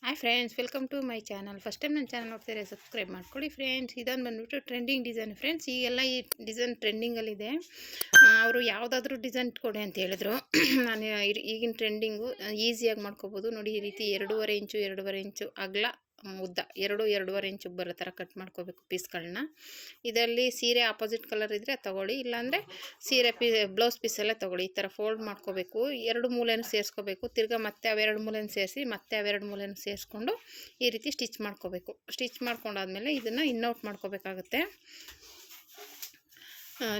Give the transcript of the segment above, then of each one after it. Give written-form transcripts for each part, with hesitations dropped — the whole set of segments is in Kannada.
Hi friends, welcome to my channel. First time ನನ್ನ ಚಾನಲ್ ನೋಡ್ತಿದ್ರೆ ಸಬ್ಸ್ಕ್ರೈಬ್ ಮಾಡ್ಕೊಳ್ಳಿ ಫ್ರೆಂಡ್ಸ್. ಇದೊಂದು ಬಂದುಬಿಟ್ಟು ಟ್ರೆಂಡಿಂಗ್ ಡಿಸೈನ್ ಫ್ರೆಂಡ್ಸ್. ಈಗೆಲ್ಲ ಈ ಡಿಸೈನ್ ಟ್ರೆಂಡಿಂಗಲ್ಲಿದೆ. ಅವರು ಯಾವುದಾದ್ರೂ ಡಿಸೈನ್ ಕೊಡಿ ಅಂತ ಹೇಳಿದ್ರು. ನಾನು ಈಗಿನ ಟ್ರೆಂಡಿಂಗು ಈಸಿಯಾಗಿ ಮಾಡ್ಕೋಬೋದು ನೋಡಿ. ಈ ರೀತಿ 2.5 ಇಂಚು ಅಗಲ ಉದ್ದ 2.5 ಇಂಚು ಬರೋ ಥರ ಕಟ್ ಮಾಡ್ಕೋಬೇಕು ಪೀಸ್ಗಳನ್ನ. ಇದರಲ್ಲಿ ಸೀರೆ ಆಪೋಸಿಟ್ ಕಲರ್ ಇದ್ದರೆ ತೊಗೊಳ್ಳಿ, ಇಲ್ಲಾಂದರೆ ಸೀರೆ ಬ್ಲೌಸ್ ಪೀಸೆಲ್ಲ ತೊಗೊಳ್ಳಿ. ಈ ಥರ ಫೋಲ್ಡ್ ಮಾಡ್ಕೋಬೇಕು, 2 ಮೂಲೆನೂ ಸೇರಿಸ್ಕೋಬೇಕು. ತಿರ್ಗಾ ಮತ್ತೆ ಅವೆರಡು ಮೂಲೆನೂ ಸೇರಿಸಿ ಮತ್ತೆ ಅವೆರಡು ಮೂಲೆನೂ ಸೇರಿಸ್ಕೊಂಡು ಈ ರೀತಿ ಸ್ಟಿಚ್ ಮಾಡ್ಕೋಬೇಕು. ಸ್ಟಿಚ್ ಮಾಡ್ಕೊಂಡಾದ್ಮೇಲೆ ಇದನ್ನು ಇನ್ನೌಟ್ ಮಾಡ್ಕೋಬೇಕಾಗುತ್ತೆ.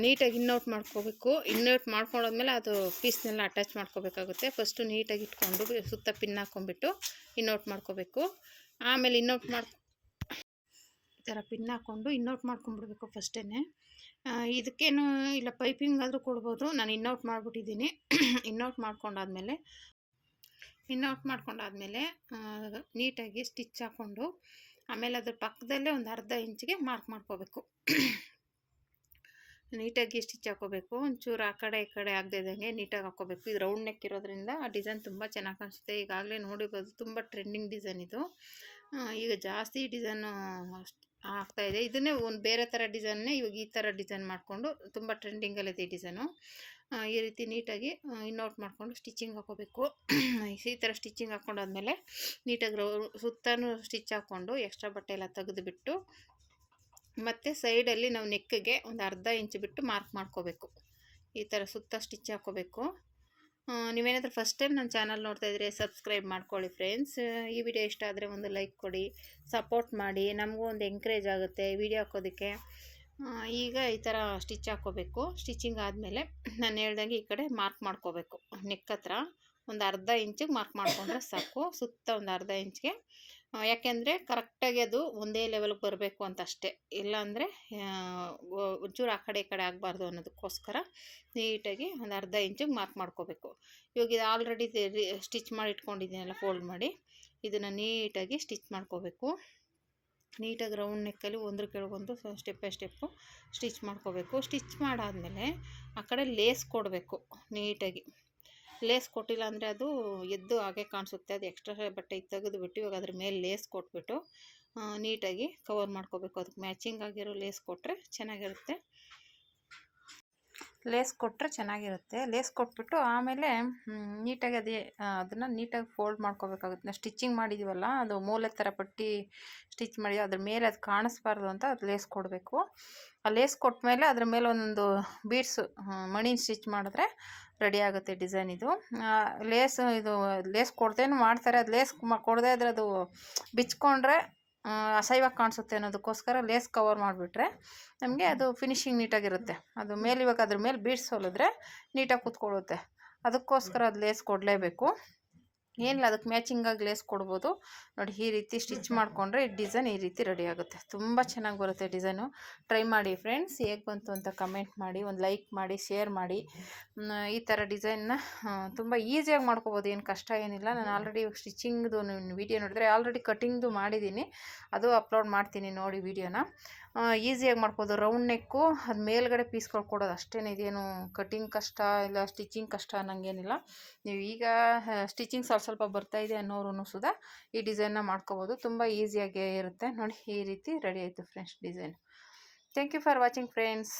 ನೀಟಾಗಿ ಇನ್ನೌಟ್ ಮಾಡ್ಕೋಬೇಕು. ಇನ್ನೌಟ್ ಮಾಡ್ಕೊಂಡಾದ್ಮೇಲೆ ಅದು ಪೀಸ್ನೆಲ್ಲ ಅಟ್ಯಾಚ್ ಮಾಡ್ಕೋಬೇಕಾಗುತ್ತೆ. ಫಸ್ಟು ನೀಟಾಗಿ ಇಟ್ಕೊಂಡು ಸುತ್ತ ಪಿನ್ ಹಾಕ್ಕೊಂಡ್ಬಿಟ್ಟು ಇನ್ನೌಟ್ ಮಾಡ್ಕೋಬೇಕು. ಆಮೇಲೆ ಇನ್ನೌಟ್ ಈ ಥರ ಪಿನ್ ಹಾಕ್ಕೊಂಡು ಇನ್ನೌಟ್ ಮಾಡ್ಕೊಂಡ್ಬಿಡ್ಬೇಕು ಫಸ್ಟೇ. ಇದಕ್ಕೇನು ಇಲ್ಲ, ಪೈಪಿಂಗ್ ಆದರೂ ಕೊಡ್ಬೋದು. ನಾನು ಇನ್ನೌಟ್ ಮಾಡಿಬಿಟ್ಟಿದ್ದೀನಿ. ಇನ್ನೌಟ್ ಮಾಡ್ಕೊಂಡಾದ್ಮೇಲೆ ನೀಟಾಗಿ ಸ್ಟಿಚ್ ಹಾಕ್ಕೊಂಡು ಆಮೇಲೆ ಅದ್ರ ಪಕ್ಕದಲ್ಲೇ ಒಂದು ಅರ್ಧ ಇಂಚಿಗೆ ಮಾರ್ಕ್ ಮಾಡ್ಕೋಬೇಕು. ನೀಟಾಗಿ ಸ್ಟಿಚ್ ಹಾಕೋಬೇಕು. ಒಂಚೂರು ಆ ಕಡೆ ಈ ಕಡೆ ಆಗದಿದ್ದಂಗೆ ನೀಟಾಗಿ ಹಾಕ್ಕೋಬೇಕು. ಇದು ರೌಂಡ್ ನೆಕ್ ಇರೋದ್ರಿಂದ ಆ ಡಿಸೈನ್ ತುಂಬ ಚೆನ್ನಾಗಿ ಕಾಣಿಸುತ್ತೆ. ಈಗಾಗಲೇ ನೋಡಿರ್ಬೋದು, ತುಂಬ ಟ್ರೆಂಡಿಂಗ್ ಡಿಸೈನ್ ಇದು. ಈಗ ಜಾಸ್ತಿ ಡಿಸೈನು ಆಗ್ತಾಯಿದೆ. ಇದನ್ನೇ ಒಂದು ಬೇರೆ ಥರ ಡಿಸೈನ್ನೇ ಇವಾಗ ಈ ಥರ ಡಿಸೈನ್ ಮಾಡಿಕೊಂಡು ತುಂಬ ಟ್ರೆಂಡಿಂಗಲ್ಲಿದೆ ಈ ಡಿಸೈನು. ಈ ರೀತಿ ನೀಟಾಗಿ ಇನ್ನೌಟ್ ಮಾಡಿಕೊಂಡು ಸ್ಟಿಚಿಂಗ್ ಹಾಕೋಬೇಕು. ಈ ಥರ ಸ್ಟಿಚಿಂಗ್ ಹಾಕ್ಕೊಂಡಾದ್ಮೇಲೆ ನೀಟಾಗಿ ಸುತ್ತಲೂ ಸ್ಟಿಚ್ ಹಾಕ್ಕೊಂಡು ಎಕ್ಸ್ಟ್ರಾ ಬಟ್ಟೆ ಎಲ್ಲ ತೆಗೆದುಬಿಟ್ಟು ಮತ್ತು ಸೈಡಲ್ಲಿ ನಾವು ನೆಕ್ಗೆ ಒಂದು ಅರ್ಧ ಇಂಚು ಬಿಟ್ಟು ಮಾರ್ಕ್ ಮಾಡ್ಕೋಬೇಕು. ಈ ಥರ ಸುತ್ತ ಸ್ಟಿಚ್ ಹಾಕ್ಕೋಬೇಕು. ನೀವೇನಾದರೂ ಫಸ್ಟ್ ಟೈಮ್ ನನ್ನ ಚಾನಲ್ ನೋಡ್ತಾಯಿದ್ರೆ ಸಬ್ಸ್ಕ್ರೈಬ್ ಮಾಡ್ಕೊಳ್ಳಿ ಫ್ರೆಂಡ್ಸ್. ಈ ವಿಡಿಯೋ ಇಷ್ಟ ಆದರೆ ಒಂದು ಲೈಕ್ ಕೊಡಿ, ಸಪೋರ್ಟ್ ಮಾಡಿ. ನಮಗೂ ಒಂದು ಎಂಕರೇಜ್ ಆಗುತ್ತೆ ವಿಡಿಯೋ ಹಾಕೋದಕ್ಕೆ. ಈಗ ಈ ಥರ ಸ್ಟಿಚ್ ಹಾಕ್ಕೋಬೇಕು. ಸ್ಟಿಚಿಂಗ್ ಆದಮೇಲೆ ನಾನು ಹೇಳ್ದಂಗೆ ಈ ಕಡೆ ಮಾರ್ಕ್ ಮಾಡ್ಕೋಬೇಕು. ನೆಕ್ ಹತ್ರ ಒಂದು ಅರ್ಧ ಇಂಚಿಗೆ ಮಾರ್ಕ್ ಮಾಡಿಕೊಂಡ್ರೆ ಸಾಕು. ಸುತ್ತ ಒಂದು ಅರ್ಧ ಇಂಚಿಗೆ, ಯಾಕೆಂದರೆ ಕರೆಕ್ಟಾಗಿ ಅದು ಒಂದೇ ಲೆವೆಲ್ಗೆ ಬರಬೇಕು ಅಂತ ಅಷ್ಟೇ. ಇಲ್ಲಾಂದರೆ ಒಂಚೂರು ಆ ಕಡೆ ಈ ಕಡೆ ಆಗಬಾರ್ದು ಅನ್ನೋದಕ್ಕೋಸ್ಕರ ನೀಟಾಗಿ ಒಂದು ಅರ್ಧ ಇಂಚಿಗೆ ಮಾರ್ಕ್ ಮಾಡ್ಕೋಬೇಕು. ಇವಾಗ ಇದು ಆಲ್ರೆಡಿ ಸ್ಟಿಚ್ ಮಾಡಿ ಇಟ್ಕೊಂಡಿದ್ದೀನಲ್ಲ, ಫೋಲ್ಡ್ ಮಾಡಿ ಇದನ್ನು ನೀಟಾಗಿ ಸ್ಟಿಚ್ ಮಾಡ್ಕೋಬೇಕು. ನೀಟಾಗಿ ರೌಂಡ್ ನೆಕ್ಕಲ್ಲಿ ಒಂದ್ರ ಕೆಳಗೊಂದು ಸ್ಟೆಪ್ ಬೈ ಸ್ಟೆಪ್ಪು ಸ್ಟಿಚ್ ಮಾಡ್ಕೋಬೇಕು. ಸ್ಟಿಚ್ ಮಾಡಾದಮೇಲೆ ಆ ಕಡೆ ಲೇಸ್ ಕೊಡಬೇಕು. ನೀಟಾಗಿ ಲೇಸ್ ಕೊಟ್ಟಿಲ್ಲ ಅಂದರೆ ಅದು ಎದ್ದು ಹಾಗೆ ಕಾಣಿಸುತ್ತೆ. ಅದು ಎಕ್ಸ್ಟ್ರಾ ಬಟ್ಟೆ ತೆಗೆದುಬಿಟ್ಟು ಇವಾಗ ಅದ್ರ ಮೇಲೆ ಲೇಸ್ ಕೊಟ್ಬಿಟ್ಟು ನೀಟಾಗಿ ಕವರ್ ಮಾಡ್ಕೋಬೇಕು. ಅದಕ್ಕೆ ಮ್ಯಾಚಿಂಗ್ ಆಗಿರೋ ಲೇಸ್ ಕೊಟ್ಟರೆ ಚೆನ್ನಾಗಿರುತ್ತೆ. ಲೇಸ್ ಕೊಟ್ಬಿಟ್ಟು ಆಮೇಲೆ ನೀಟಾಗಿ ಅದನ್ನು ನೀಟಾಗಿ ಫೋಲ್ಡ್ ಮಾಡ್ಕೋಬೇಕಾಗುತ್ತೆ. ನಾವು ಸ್ಟಿಚಿಂಗ್ ಮಾಡಿದ್ದೀವಲ್ಲ, ಅದು ಮೂಲೆ ಥರ ಪಟ್ಟಿ ಸ್ಟಿಚ್ ಮಾಡಿ ಅದ್ರ ಮೇಲೆ ಅದು ಕಾಣಿಸ್ಬಾರ್ದು ಅಂತ ಅದು ಲೇಸ್ ಕೊಡಬೇಕು. ಆ ಲೇಸ್ ಕೊಟ್ಟ ಮೇಲೆ ಅದ್ರ ಮೇಲೆ ಒಂದು ಬೀಡ್ಸು ಮಣಿನ ಸ್ಟಿಚ್ ಮಾಡಿದ್ರೆ ರೆಡಿ ಆಗುತ್ತೆ ಡಿಸೈನ್ ಇದು. ಲೇಸ್ ಕೊಡ್ದೇನು ಮಾಡ್ತಾರೆ. ಅದು ಲೇಸ್ ಕೊಡದೇ ಇದ್ರೆ ಅದು ಬಿಚ್ಕೊಂಡ್ರೆ ಅಸಹ್ಯವಾಗಿ ಕಾಣಿಸುತ್ತೆ ಅನ್ನೋದಕ್ಕೋಸ್ಕರ ಲೇಸ್ ಕವರ್ ಮಾಡಿಬಿಟ್ರೆ ನಮಗೆ ಅದು ಫಿನಿಶಿಂಗ್ ನೀಟಾಗಿರುತ್ತೆ. ಅದು ಮೇಲೆ ಇವಾಗ ಅದ್ರ ಮೇಲೆ ಬೀಡ್ಸ್ ಹೊಲಿದ್ರೆ ನೀಟಾಗಿ ಕೂತ್ಕೊಳ್ಳುತ್ತೆ. ಅದಕ್ಕೋಸ್ಕರ ಅದು ಲೇಸ್ ಕೊಡಲೇಬೇಕು. ಏನಿಲ್ಲ, ಅದಕ್ಕೆ ಮ್ಯಾಚಿಂಗಾಗಿ ಲೇಸ್ ಕೊಡ್ಬೋದು. ನೋಡಿ, ಈ ರೀತಿ ಸ್ಟಿಚ್ ಮಾಡಿಕೊಂಡ್ರೆ ಈ ಡಿಸೈನ್ ಈ ರೀತಿ ರೆಡಿ ಆಗುತ್ತೆ. ತುಂಬ ಚೆನ್ನಾಗಿ ಬರುತ್ತೆ ಡಿಸೈನು. ಟ್ರೈ ಮಾಡಿ ಫ್ರೆಂಡ್ಸ್. ಹೇಗೆ ಬಂತು ಅಂತ ಕಮೆಂಟ್ ಮಾಡಿ, ಒಂದು ಲೈಕ್ ಮಾಡಿ, ಶೇರ್ ಮಾಡಿ. ಈ ಥರ ಡಿಸೈನ್ನ ತುಂಬ ಈಸಿಯಾಗಿ ಮಾಡ್ಕೋಬೋದು, ಏನು ಕಷ್ಟ ಏನಿಲ್ಲ. ನಾನು ಆಲ್ರೆಡಿ ಸ್ಟಿಚಿಂಗ್ದು ವಿಡಿಯೋ ನೋಡಿದ್ರೆ ಆಲ್ರೆಡಿ ಕಟಿಂಗ್ದು ಮಾಡಿದ್ದೀನಿ, ಅದು ಅಪ್ಲೋಡ್ ಮಾಡ್ತೀನಿ ನೋಡಿ ವಿಡಿಯೋನ. ಈಸಿಯಾಗಿ ಮಾಡ್ಬೋದು. ರೌಂಡ್ ನೆಕ್ಕು ಅದು ಮೇಲ್ಗಡೆ ಪೀಸ್ಗಳು ಕೊಡೋದು ಅಷ್ಟೇ. ಇದೇನು ಕಟಿಂಗ್ ಕಷ್ಟ ಇಲ್ಲ ಸ್ಟಿಚಿಂಗ್ ಕಷ್ಟ ಅನ್ನೋಂಗೇನಿಲ್ಲ. ನೀವು ಈಗ ಸ್ಟಿಚಿಂಗ್ ಸ್ವಲ್ಪ ಬರ್ತಾಯಿದೆ ಅನ್ನೋರು ಸುದಾ ಈ ಡಿಸೈನ್ನ ಮಾಡ್ಕೋಬೋದು. ತುಂಬ ಈಸಿಯಾಗೇ ಇರುತ್ತೆ ನೋಡಿ. ಈ ರೀತಿ ರೆಡಿ ಆಯಿತು friends design. Thank you for watching friends.